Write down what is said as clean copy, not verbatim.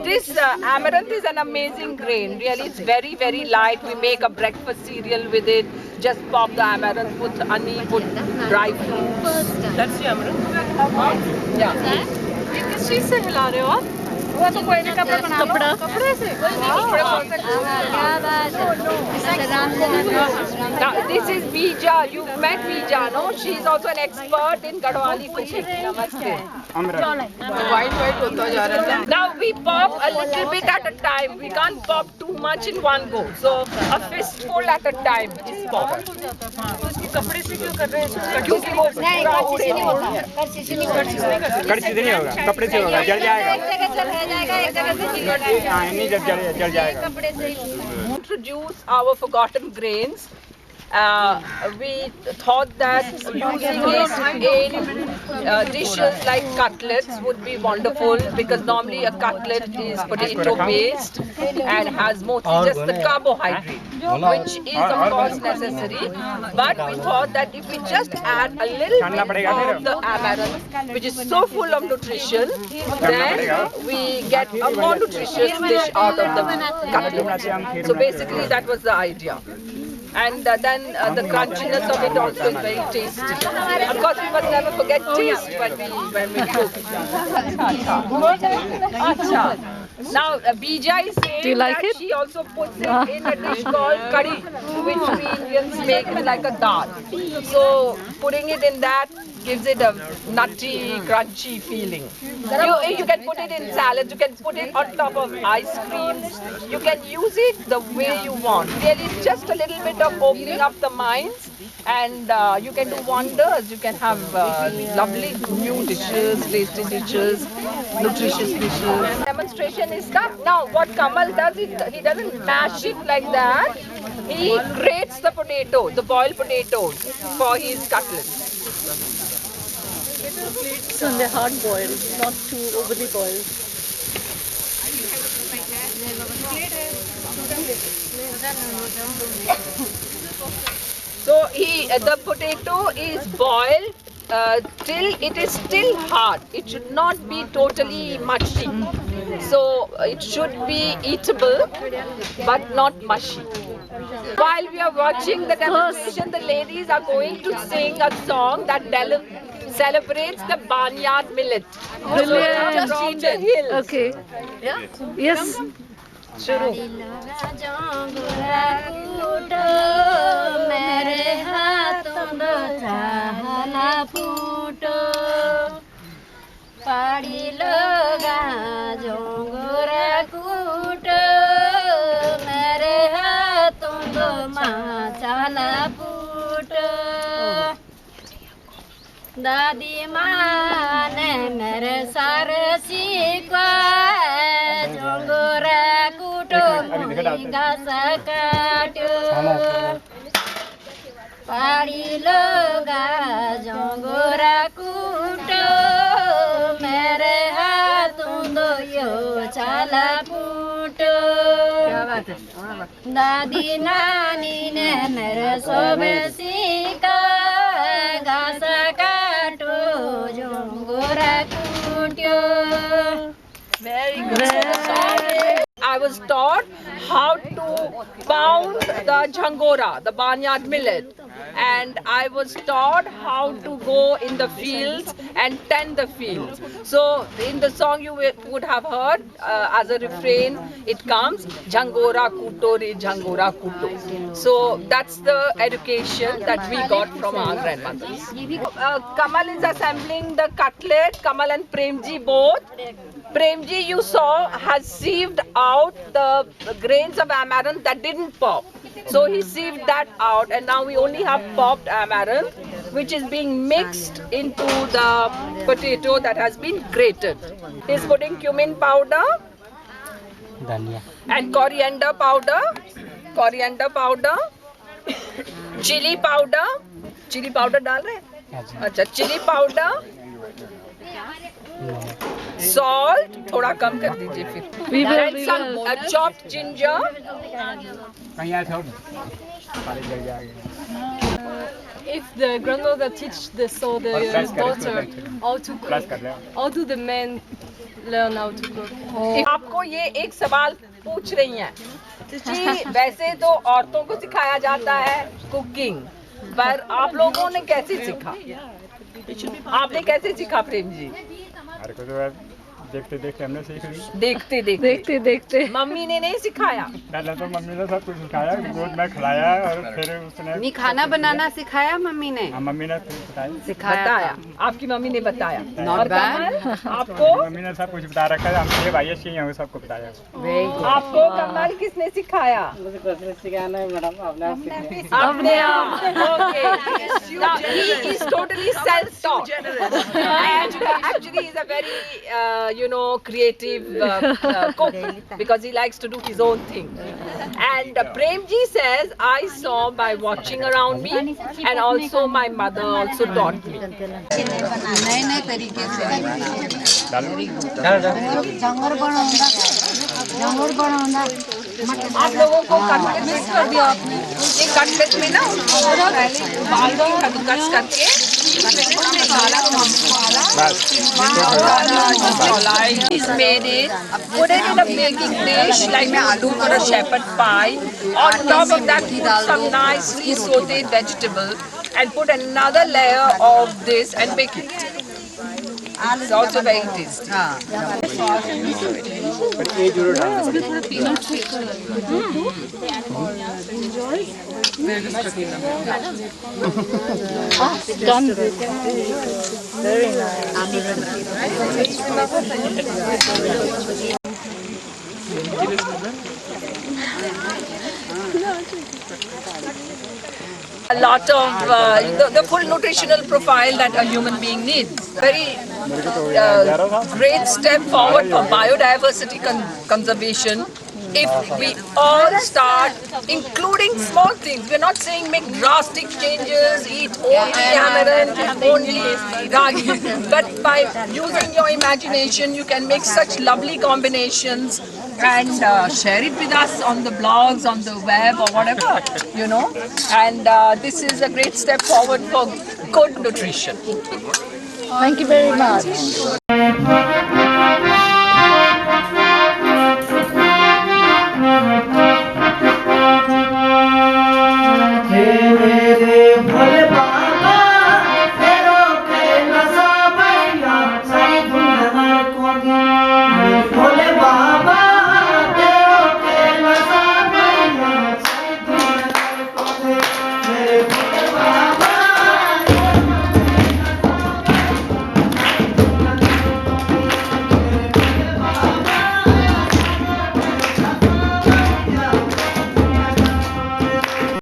This amaranth is an amazing grain. Really, it's very, very light. We make a breakfast cereal with it. Just pop the amaranth, put honey, put dry fruits. That's the amaranth? Yeah. ये किस चीज़ से हिला रहे हो आप? वो तो कोई नहीं कपड़ा बना लो। कपड़े से? Now, this is Bija. You've met Bija, no? She's also an expert in Gadwali cooking. Namaste. Now we pop a little bit at a time. We can't pop too much in one go. So a fistful at a time is pop. कपड़े से क्यों कर रहे हैं? क्योंकि वो पूरा उड़ेगा। कड़छी से नहीं होगा, कपड़े से होगा, जल जाएगा। नहीं जल जाएगा। Introduce our forgotten grains. We thought that using it in dishes like cutlets would be wonderful, because normally a cutlet is potato based and has mostly just the carbohydrate, which is of course necessary. But we thought that if we just add a little bit of the amaranth, which is so full of nutrition, then we get a more nutritious dish out of the cutlet. So basically that was the idea. And then the crunchiness of it also is very tasty. Of course, we must never forget taste when we cook. Acha. Now, Bija is saying that she also puts it in a dish called curry, which we Indians make like a dal. So, putting it in that gives it a nutty, crunchy feeling. You can put it in salads, you can put it on top of ice creams, you can use it the way you want. Really, it's just a little bit of opening up the minds, and you can do wonders. You can have lovely new dishes, tasty dishes, nutritious dishes. Demonstration is done. Now, what Kamal does, he doesn't mash it like that. He grates the potato, the boiled potatoes, for his cutlets. So they're hard boiled, not too overly boiled. So the potato is boiled till it is still hard. It should not be totally mushy. So it should be eatable, but not mushy. While we are watching the demonstration, the ladies are going to sing a song that celebrates the barnyard millet. Brilliant. From the hills. Okay. Yeah? Yes. Shuru. पाड़ी लगा जोंगरा कूट मेरे हाथों दो माचाला फूट दादी माँ ने मेरे सारे सीखा जोंगरा कूटो मुझे घासा काटो पाड़ी लगा जोंगरा कूटो मेरे हाथों दो यो चाला फूटो दादी नानी ने मेरे सोबे सीखा घास काटो जोंगरा कूटो. Very good. I was taught how to pound the jhangora, the barnyard millet, and I was taught how to go in the fields and tend the fields. So in the song you would have heard as a refrain, it comes jhangora kuto re jhangora kuto. So that's the education that we got from our grandmothers. Kamal is assembling the cutlet. Kamal and Premji both. Premji, you saw, has sieved out the grains of amaranth that didn't pop. So he sieved that out, and now we only have popped amaranth, which is being mixed into the potato that has been grated. He's putting cumin powder and coriander powder, chili powder. Chili powder डाल रहे हैं? अच्छा, chili powder, salt, थोड़ा कम कर दीजिए फिर. And some chopped ginger. कहीं आया था पानी जल जाएगा If the grandmother teach the daughter how to plus cook, कर ले how do the men learn how to cook? आपको ये एक सवाल पूछ रही हैं कि वैसे तो औरतों को सिखाया जाता है कुकिंग, पर आप लोगों ने कैसे सीखा? आपने कैसे सीखा प्रेम जी? हर को तो देखते देखते हमने सीख ली देखते मम्मी ने नहीं सिखाया? पहले तो मम्मी ने सब कुछ सिखाया, गोद में खिलाया और फिर उसने नहीं खाना बनाना सिखाया मम्मी ने। मम्मी ने फिर बताया, आपकी मम्मी ने बताया। Not और bad. कमल, आपको मम्मी ने सब कुछ बता रखा है, हम ये भाई अच्छी हैं, सबको बताया। आपको कमल किसने सिखाया? आपने आप। Okay. Now, he is totally self-taught. Actually, he's a very creative cook because he likes to do his own thing. And Premji says, I saw by watching around me, and also my mother also taught me. नए नए तरीके से आप लोगों को cutlet mix कर दिया आपने? ये कटलेट में ना पहले उबाल के कद्दूकस करके उसमें डाला तो is made it, put it in a baking dish like aloo or a shepherd pie. On top of that, put some nicely sauteed vegetable and put another layer of this and bake it. It's also very tasty. A lot of the full nutritional profile that a human being needs. Very great step forward for biodiversity conservation. If we all start including small things, we're not saying make drastic changes, eat only amaranth, only ragi, but by using your imagination, you can make such lovely combinations and share it with us on the blogs, on the web or whatever, And this is a great step forward for good nutrition. Thank you very much.